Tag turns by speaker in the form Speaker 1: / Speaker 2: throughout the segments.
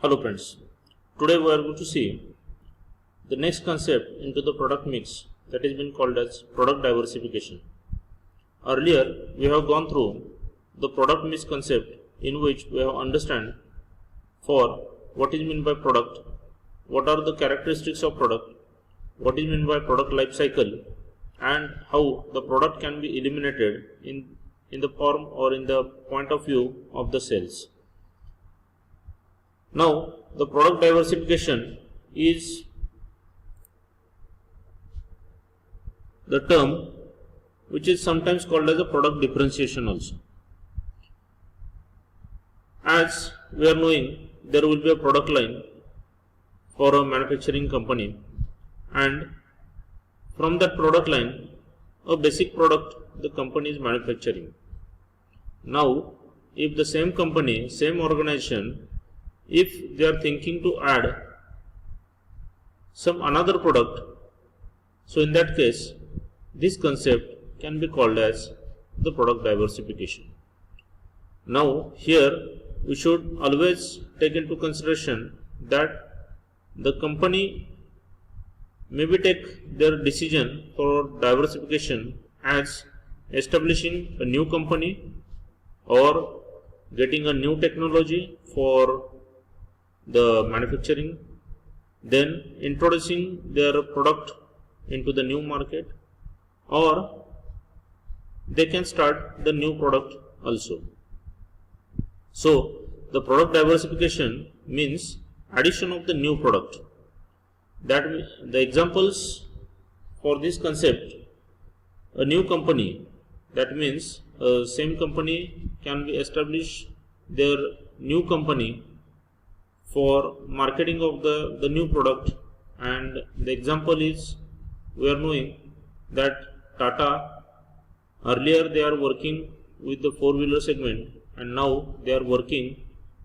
Speaker 1: Hello friends, today we are going to see the next concept into the product mix that has been called as product diversification. Earlier we have gone through the product mix concept in which we have understand for what is meant by product, what are the characteristics of product, what is meant by product life cycle, and how the product can be eliminated in the form or in the point of view of the sales. Now, the product diversification is the term which is sometimes called as a product differentiation also. As we are knowing, there will be a product line for a manufacturing company, and from that product line, a basic product the company is manufacturing. Now, if the same company, same organization, if they are thinking to add some another product, so in that case this concept can be called as the product diversification. Now here we should always take into consideration that the company maybe take their decision for diversification as establishing a new company or getting a new technology for the manufacturing, then introducing their product into the new market, or they can start the new product also. So the product diversification means addition of the new product. That the examples for this concept, a new company, that means same company can be established their new company for marketing of the new product, and the example is we are knowing that Tata earlier they are working with the four-wheeler segment, and now they are working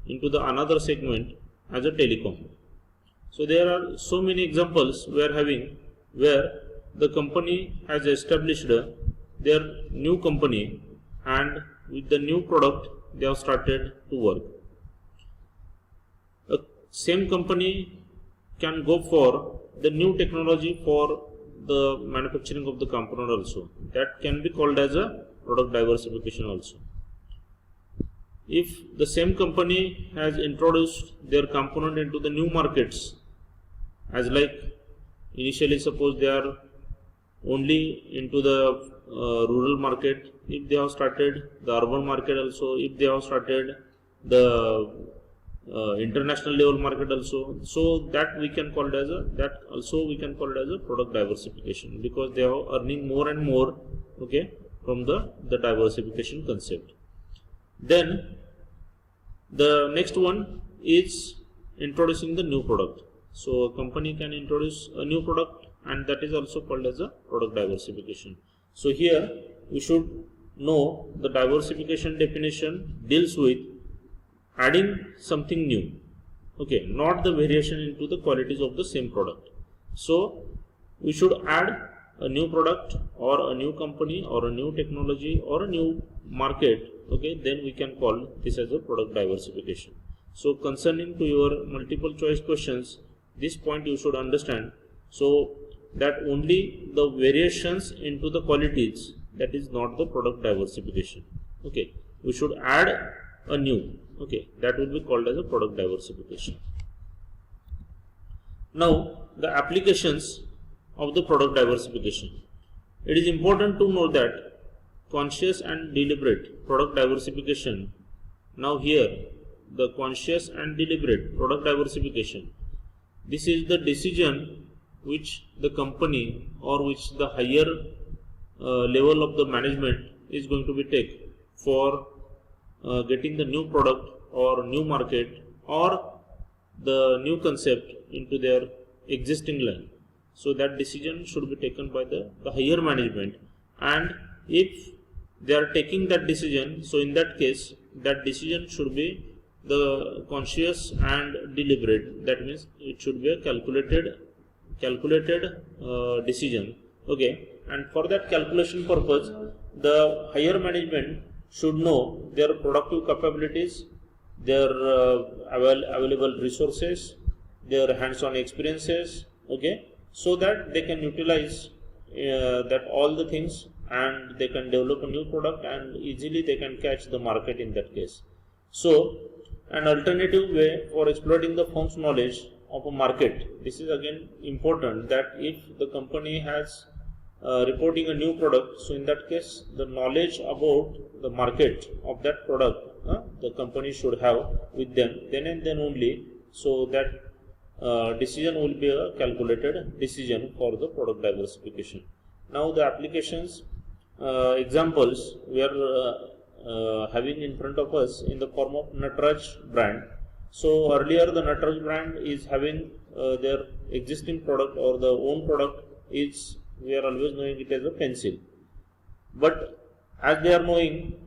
Speaker 1: into the another segment as a telecom. So there are so many examples we are having where the company has established their new company, and with the new product they have started to work. Same company can go for the new technology for the manufacturing of the component also. That can be called as a product diversification also. If the same company has introduced their component into the new markets, as like initially suppose they are only into the rural market, if they have started the urban market also, if they have started the international level market also, so that we can call it as a product diversification, because they are earning more and more, okay, from the diversification concept. Then the next one is introducing the new product. So a company can introduce a new product, and that is also called as a product diversification. So here we should know the diversification definition deals with adding something new, okay, not the variation into the qualities of the same product. So we should add a new product or a new company or a new technology or a new market, okay, then we can call this as a product diversification. So concerning to your multiple choice questions, this point you should understand, so that only the variations into the qualities, that is not the product diversification, okay. We should add a new, okay, that will be called as a product diversification. Now the applications of the product diversification. It is important to know that conscious and deliberate product diversification. Now here the conscious and deliberate product diversification, this is the decision which the company or which the higher level of the management is going to be take for getting the new product or new market or the new concept into their existing line. So that decision should be taken by the higher management, and if they are taking that decision, so in that case that decision should be the conscious and deliberate. That means it should be a calculated decision, okay, and for that calculation purpose the higher management should know their productive capabilities their available resources, their hands-on experiences, okay, so that they can utilize that all the things, and they can develop a new product and easily they can catch the market in that case. So an alternative way for exploiting the firm's knowledge of a market, this is again important, that if the company has reporting a new product, so in that case the knowledge about the market of that product the company should have with them, then and then only, so that decision will be a calculated decision for the product diversification. Now the applications examples we are having in front of us in the form of Nataraj brand. So earlier the Nataraj brand is having their existing product or the own product is, we are always knowing it as a pencil, but as they are knowing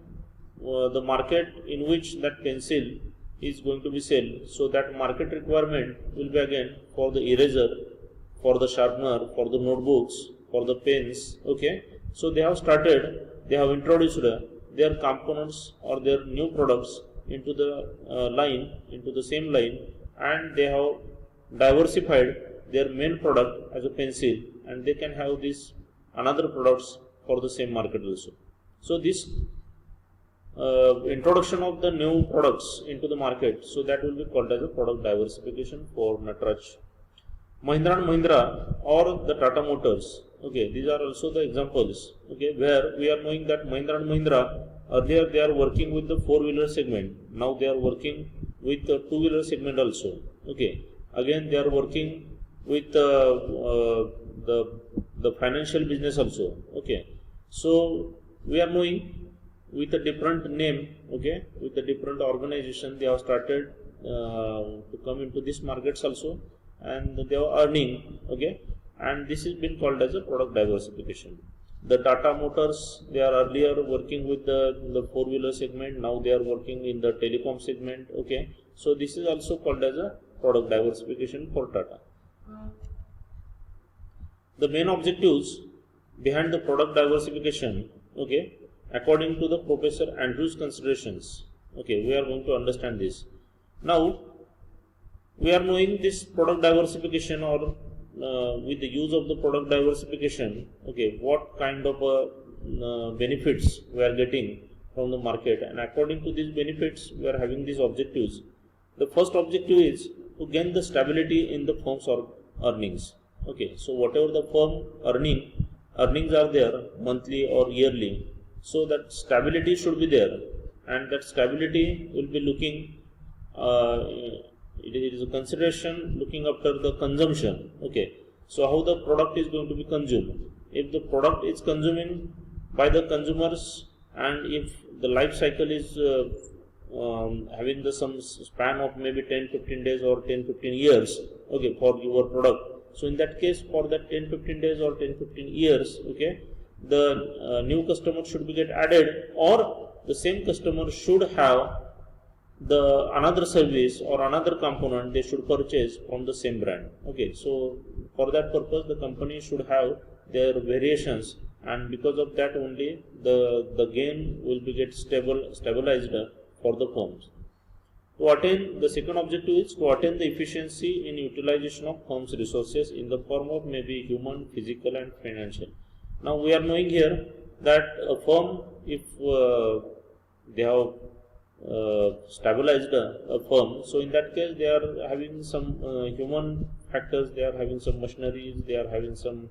Speaker 1: the market in which that pencil is going to be sold, so that market requirement will be again for the eraser, for the sharpener, for the notebooks, for the pens, okay. So they have started, they have introduced their components or their new products into the line, into the same line, and they have diversified their main product as a pencil, and they can have this another products for the same market also. So this introduction of the new products into the market, so that will be called as a product diversification for Nataraj. Mahindra and Mahindra or the Tata Motors, okay, these are also the examples, okay, where we are knowing that Mahindra and Mahindra earlier they are working with the 4-wheeler segment, now they are working with the 2-wheeler segment also, okay. Again they are working with the financial business also, okay. So we are knowing with a different name, okay, with a different organization, they have started to come into these markets also, and they are earning, okay, and this has been called as a product diversification. The Tata Motors, they are earlier working with the 4-wheeler segment, now they are working in the telecom segment, okay. So this is also called as a product diversification for Tata. The main objectives behind the product diversification, okay, according to the Professor Andrews considerations, okay, we are going to understand this. Now we are knowing this product diversification, or with the use of the product diversification, okay, what kind of benefits we are getting from the market, and according to these benefits we are having these objectives. The first objective is to gain the stability in the firm's earnings, okay. So whatever the firm earnings are there monthly or yearly, so that stability should be there, and that stability will be looking it is a consideration looking after the consumption, okay. So how the product is going to be consumed, if the product is consuming by the consumers, and if the life cycle is having the some span of maybe 10-15 days or 10-15 years, okay, for your product, so in that case for that 10-15 days or 10-15 years, okay, the new customer should be get added, or the same customer should have the another service or another component they should purchase from the same brand, okay. So for that purpose the company should have their variations, and because of that only the gain will be get stabilized for the firms. To attain, the second objective is to attain the efficiency in utilization of firm's resources in the form of maybe human, physical and financial. Now we are knowing here that a firm, if they have stabilized a firm, so in that case they are having some human factors, they are having some machineries, they are having some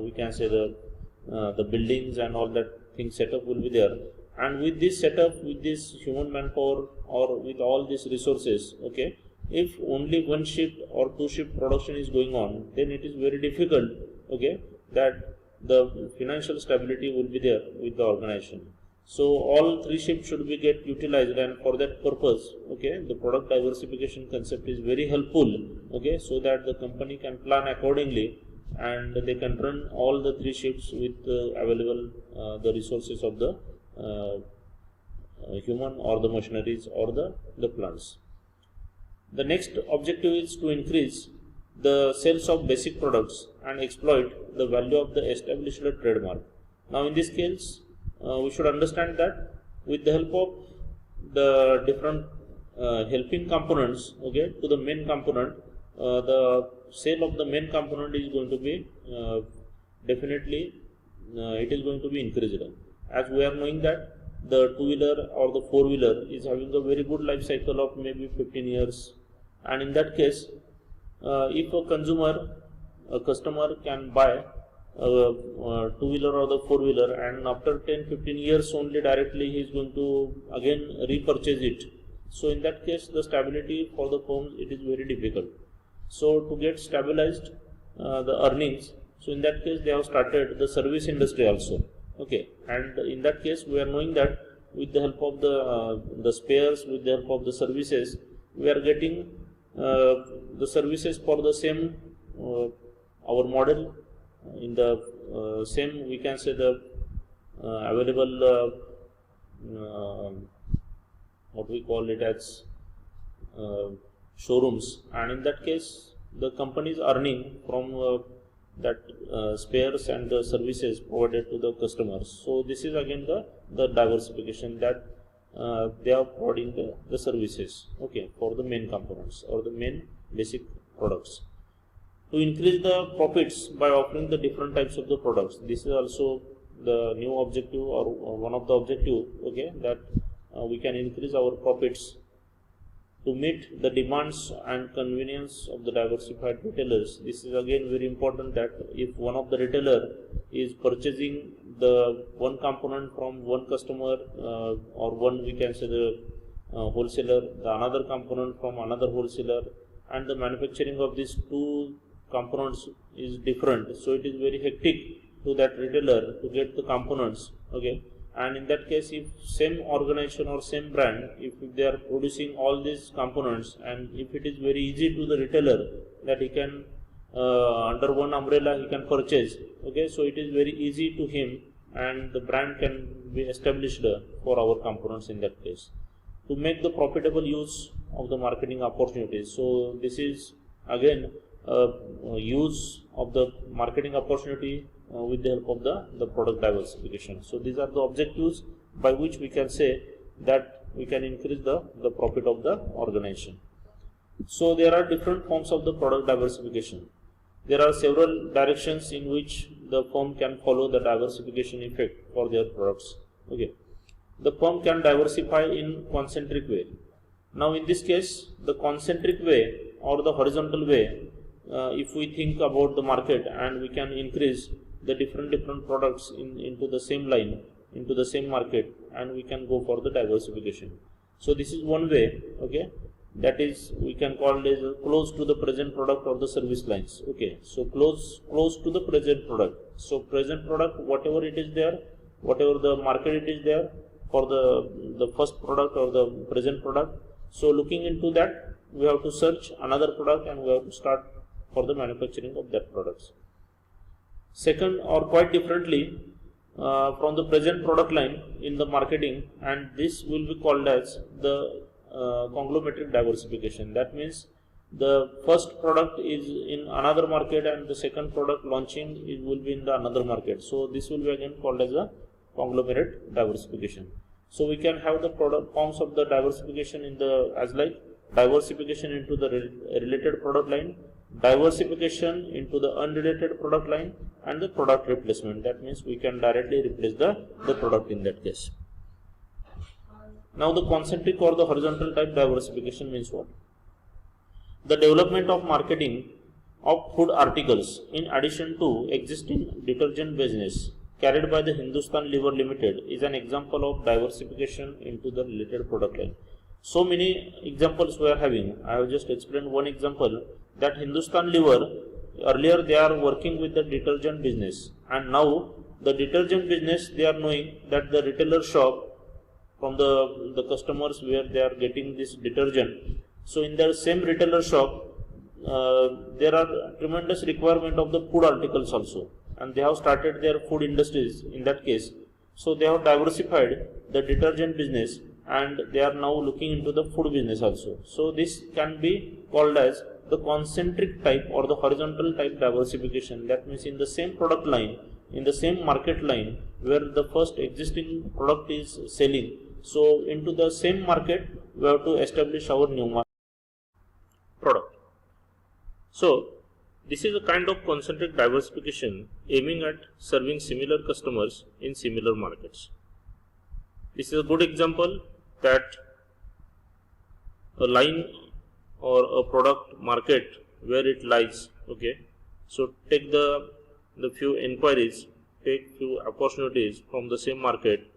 Speaker 1: we can say the buildings and all that thing setup will be there, and with this setup, with this human manpower or with all these resources, okay, if only one shift or two shift production is going on, then it is very difficult, okay, that the financial stability will be there with the organization. So all three shifts should be get utilized, and for that purpose, okay, the product diversification concept is very helpful, okay, so that the company can plan accordingly and they can run all the three shifts with available the resources of the human or the machineries or the plants. The next objective is to increase the sales of basic products and exploit the value of the established trademark. Now in this case we should understand that with the help of the different helping components, okay, to the main component, the sale of the main component is going to be definitely it is going to be increased, as we are knowing that the two-wheeler or the four-wheeler is having a very good life cycle of maybe 15 years, and in that case, if a customer can buy a two-wheeler or the four-wheeler, and after 10-15 years only directly he is going to again repurchase it. So in that case, the stability for the firms, it is very difficult. So to get stabilized the earnings, so in that case they have started the service industry also. Okay, and in that case we are knowing that with the help of the spares, with the help of the services, we are getting the services for the same our model in the same, we can say, the available what we call it as showrooms, and in that case the company is earning from that spares and the services provided to the customers. So this is again the diversification, that they are providing the services, okay, for the main components or the main basic products. To increase the profits by offering the different types of the products, this is also the new objective or one of the objective, okay, that we can increase our profits to meet the demands and convenience of the diversified retailers. This is again very important, that if one of the retailer is purchasing the one component from one customer or one, we can say, the wholesaler, the another component from another wholesaler, and the manufacturing of these two components is different, so it is very hectic to that retailer to get the components, okay. And in that case, if same organization or same brand, if they are producing all these components, and if it is very easy to the retailer that he can under one umbrella he can purchase, okay, so it is very easy to him, and the brand can be established for our components in that case. To make the profitable use of the marketing opportunities, so this is again use of the marketing opportunity with the help of the product diversification. So these are the objectives by which we can say that we can increase the profit of the organization. So there are different forms of the product diversification. There are several directions in which the firm can follow the diversification effect for their products. Okay, the firm can diversify in concentric way. Now in this case, the concentric way or the horizontal way, if we think about the market, and we can increase the different products into the same line, into the same market, and we can go for the diversification. So this is one way, okay, that is we can call it as close to the present product or the service lines. Okay, so close to the present product. So present product, whatever it is there, whatever the market it is there for the first product or the present product. So looking into that, we have to search another product and we have to start for the manufacturing of that products. Second, or quite differently, from the present product line in the marketing, and this will be called as the conglomeratic diversification. That means the first product is in another market and the second product launching will be in the another market. So this will be again called as a conglomerate diversification. So we can have the product forms of the diversification in the as like diversification into the related product line, diversification into the unrelated product line, and the product replacement. That means we can directly replace the product in that case. Now the concentric or the horizontal type diversification means what? The development of marketing of food articles in addition to existing detergent business carried by the Hindustan Lever Limited is an example of diversification into the related product line. So many examples we are having. I have just explained one example, that Hindustan Lever, earlier they are working with the detergent business, and now the detergent business, they are knowing that the retailer shop from the customers where they are getting this detergent. So in their same retailer shop, there are tremendous requirement of the food articles also, and they have started their food industries in that case. So they have diversified the detergent business and they are now looking into the food business also. So this can be called as the concentric type or the horizontal type diversification. That means in the same product line, in the same market line where the first existing product is selling, So into the same market we have to establish our new product. So this is a kind of concentric diversification aiming at serving similar customers in similar markets. This is a good example that a line or a product market where it lies. Okay, so take the few inquiries, take few opportunities from the same market,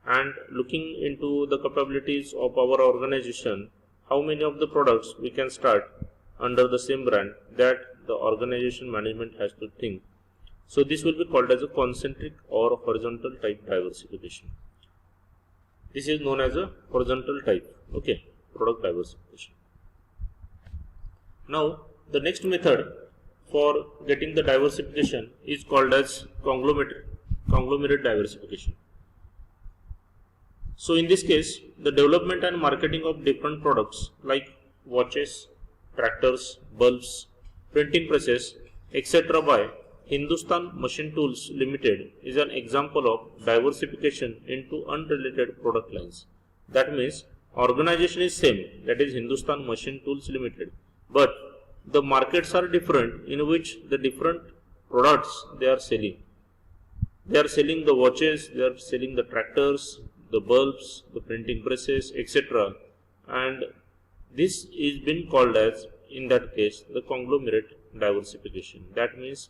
Speaker 1: and looking into the capabilities of our organization, how many of the products we can start under the same brand, that the organization management has to think. So this will be called as a concentric or horizontal type diversification. This is known as a horizontal type, okay, product diversification. Now the next method for getting the diversification is called as conglomerate diversification. So in this case, the development and marketing of different products like watches, tractors, bulbs, printing presses, etc. by Hindustan Machine Tools Limited is an example of diversification into unrelated product lines. That means organization is same, that is Hindustan Machine Tools Limited, but the markets are different in which the different products they are selling. They are selling the watches, they are selling the tractors, the bulbs, the printing presses, etc. And this is been called as, in that case, the conglomerate diversification. That means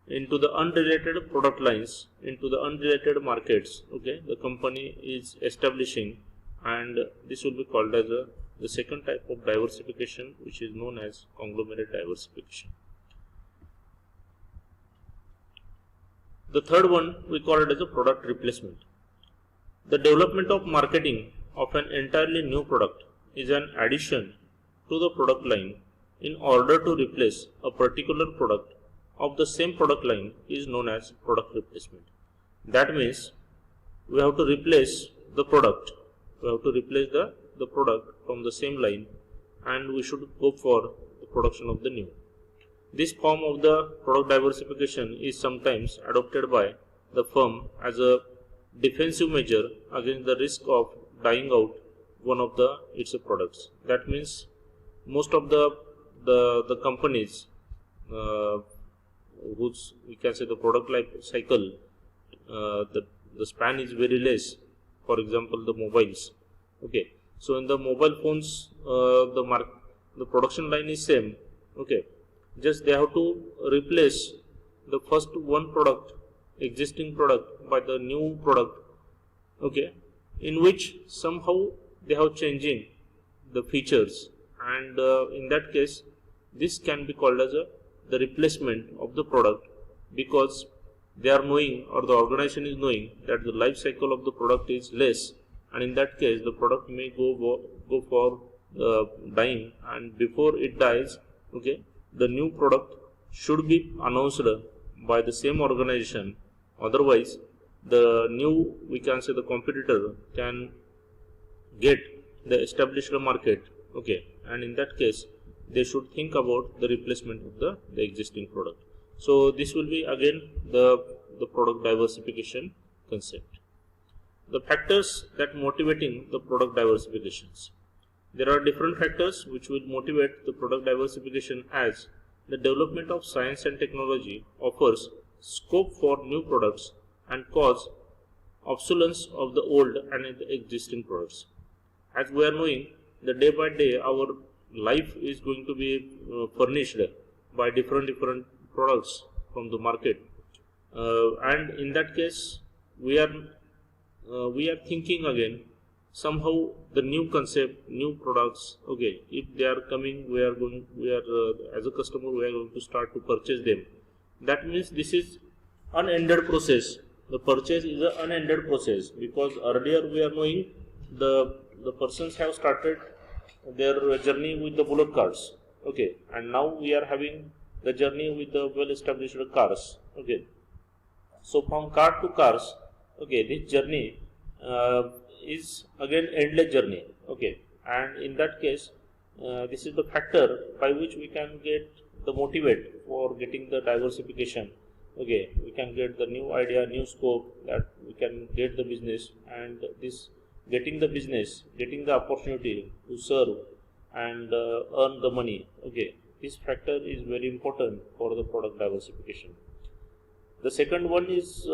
Speaker 1: into the unrelated product lines, into the unrelated markets, okay, the company is establishing, and this will be called as the second type of diversification, which is known as conglomerate diversification. The third one we call it as a product replacement. The development of marketing of an entirely new product is an addition to the product line in order to replace a particular product of the same product line is known as product replacement. That means we have to replace the product, the product from the same line, and we should go for the production of the new. This form of the product diversification is sometimes adopted by the firm as a defensive measure against the risk of dying out one of its products. That means most of the companies whose, we can say, the product life cycle, the span is very less. For example, the mobiles. Okay, so in the mobile phones, the production line is same. Okay, just they have to replace the first one product, existing product, by the new product. Okay, in which somehow they have changing the features, and in that case, this can be called as the replacement of the product, because they are knowing, or the organization is knowing, that the life cycle of the product is less, and in that case the product may go for dying, and before it dies, okay, the new product should be announced by the same organization. Otherwise the new, we can say, the competitor can get the established market. Okay, and in that case they should think about the replacement of the existing product. So this will be again the product diversification concept. The factors that motivating the product diversifications. There are different factors which will motivate the product diversification, as the development of science and technology offers scope for new products and cause obsolescence of the old and the existing products. As we are knowing, the day by day our life is going to be furnished by different products from the market, and in that case we are thinking again somehow the new concept, new products. Okay, if they are coming, we are as a customer we are going to start to purchase them. That means this is unended process. The purchase is an unended process, because earlier we are knowing the persons have started their journey with the bullock carts. Okay, and now we are having the journey with the well established cars. Okay, so from car to cars, okay, this journey is again endless journey. Okay, and in that case this is the factor by which we can get the motivate for getting the diversification. Okay, we can get the new idea, new scope, that we can get the business, and this getting the business, getting the opportunity to serve and earn the money. Okay, this factor is very important for the product diversification. The second one is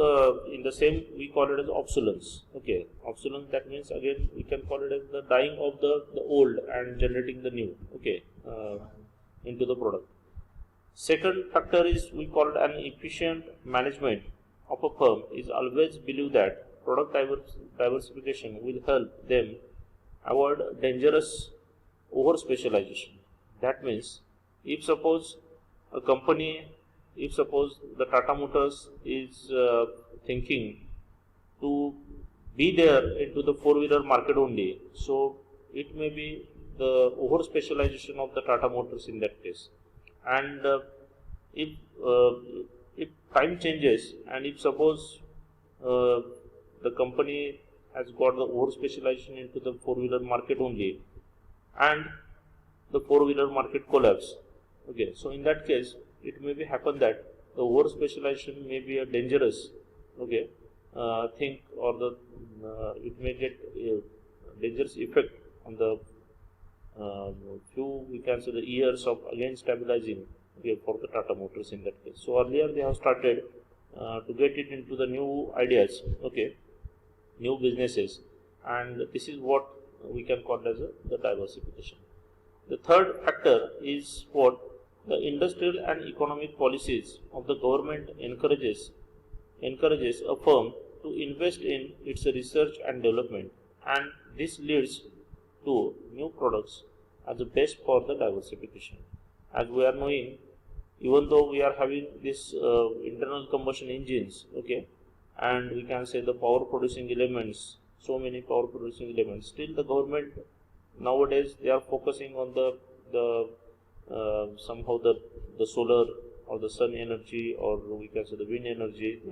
Speaker 1: in the same, we call it as obsolescence. Okay, obsolescence, that means again we can call it as the dying of the old and generating the new. Okay, into the product. Second factor is we call it an efficient management of a firm is always believe that product diversification will help them avoid dangerous over specialization. That means if suppose a company, if suppose the Tata Motors is thinking to be there into the four-wheeler market only, so it may be the over specialization of the Tata Motors in that case. And if uh, if time changes and if suppose uh, the company has got the over specialization into the four-wheeler market only and the four-wheeler market collapse, okay, so in that case it may be happen that the over specialization may be a dangerous, okay, thing, or the it may get dangerous effect on the few, we can say, the years of again stabilizing, okay, for the Tata Motors in that case. So earlier they have started to get it into the new ideas, okay, new businesses, and this is what we can call as the diversification. The third factor is what the industrial and economic policies of the government encourages a firm to invest in its research and development, and this leads to new products as the best for the diversification. As we are knowing, even though we are having this internal combustion engines, okay, and we can say the power producing elements, so many power producing elements, still the government nowadays they are focusing on the somehow the solar or the sun energy, or we can say the wind energy.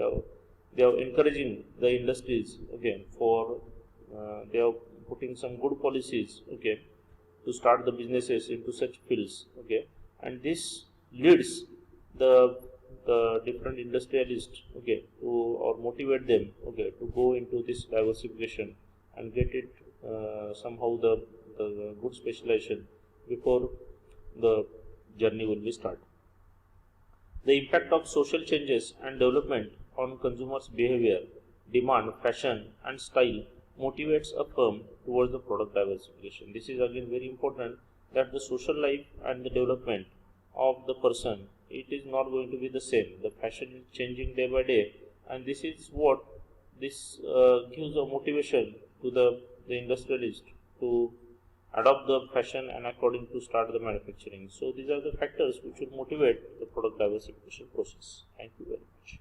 Speaker 1: They are encouraging the industries, okay, for they are putting some good policies, okay, to start the businesses into such fields, okay, and this leads the different industrialists, okay, to or motivate them, okay, to go into this diversification and get it somehow the good specialization before the journey will be start. The impact of social changes and development on consumers' behavior, demand, fashion, and style motivates a firm towards the product diversification. This is again very important, that the social life and the development of the person, it is not going to be the same. The fashion is changing day by day, and this is what this gives a motivation to the industrialist to adopt the fashion and according to start the manufacturing. So these are the factors which will motivate the product diversification process. Thank you very much.